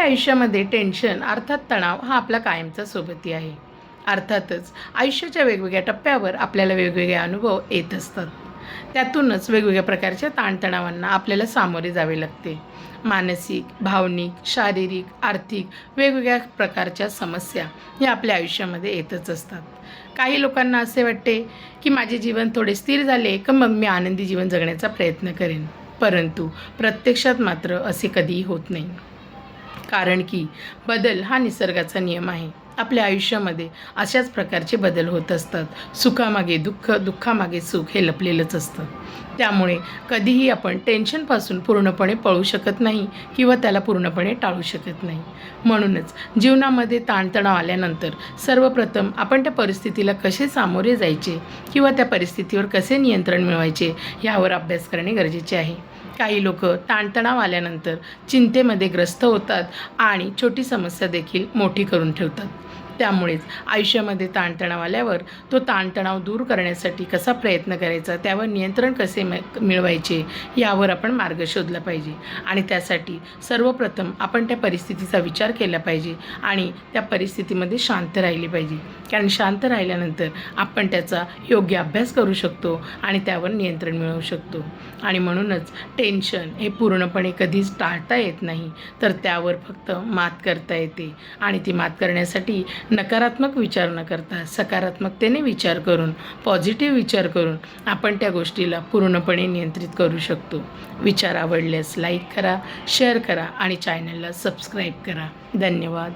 आयुष्यामध्ये टेन्शन अर्थात तणाव हा आपला कायमचा सोबती आहे. अर्थातच आयुष्याच्या वेगवेगळ्या टप्प्यावर आपल्याला वेगवेगळे अनुभव येत असतात. त्यातूनच वेगवेगळ्या प्रकारच्या ताणतणावांना आपल्याला सामोरे जावे लागते. मानसिक, भावनिक, शारीरिक, आर्थिक वेगवेगळ्या प्रकारच्या समस्या या आपल्या आयुष्यामध्ये येतच असतात. काही लोकांना असे वाटते की माझे जीवन थोडे स्थिर झाले का मग मी आनंदी जीवन जगण्याचा प्रयत्न करेन. परंतु प्रत्यक्षात मात्र असे कधीही होत नाही. कारण की बदल हा निसर्गाचा नियम आहे. आपल्या आयुष्यामध्ये अशाच प्रकारचे बदल होत असतात. सुखामागे दुःख, दुःखामागे सुख हे लपलेलंच असतं. त्यामुळे कधीही आपण टेन्शनपासून पूर्णपणे पळू शकत नाही किंवा त्याला पूर्णपणे टाळू शकत नाही. म्हणूनच जीवनामध्ये ताणतणाव आल्यानंतर सर्वप्रथम आपण त्या परिस्थितीला कसे सामोरे जायचे किंवा त्या परिस्थितीवर कसे नियंत्रण मिळवायचे यावर अभ्यास करणे गरजेचे आहे. काही लोक ताणतणाव आल्यानंतर चिंतेमध्ये ग्रस्त होतात आणि छोटी समस्या देखील मोठी करून ठेवतात. त्यामुळेच आयुष्यामध्ये ताणतणाव आल्यावर तो ताणतणाव दूर करण्यासाठी कसा प्रयत्न करायचा, त्यावर नियंत्रण कसे मिळवायचे यावर आपण मार्ग शोधला पाहिजे. आणि त्यासाठी सर्वप्रथम आपण त्या परिस्थितीचा विचार केला पाहिजे आणि त्या परिस्थितीमध्ये शांत राहिले पाहिजे. कारण शांत राहिल्यानंतर आपण त्याचा योग्य अभ्यास करू शकतो आणि त्यावर नियंत्रण मिळवू शकतो. आणि म्हणूनच टेन्शन हे पूर्णपणे कधीच टाळता येत नाही, तर त्यावर फक्त मात करता येते. आणि ती मात करण्यासाठी नकारात्मक विचार न करता सकारात्मकतेने विचार करून, पॉझिटिव्ह विचार करून आपण त्या गोष्टीला पूर्णपणे नियंत्रित करू शकतो. विचार आवडल्यास लाईक करा, शेअर करा आणि चॅनलला सबस्क्राईब करा. धन्यवाद.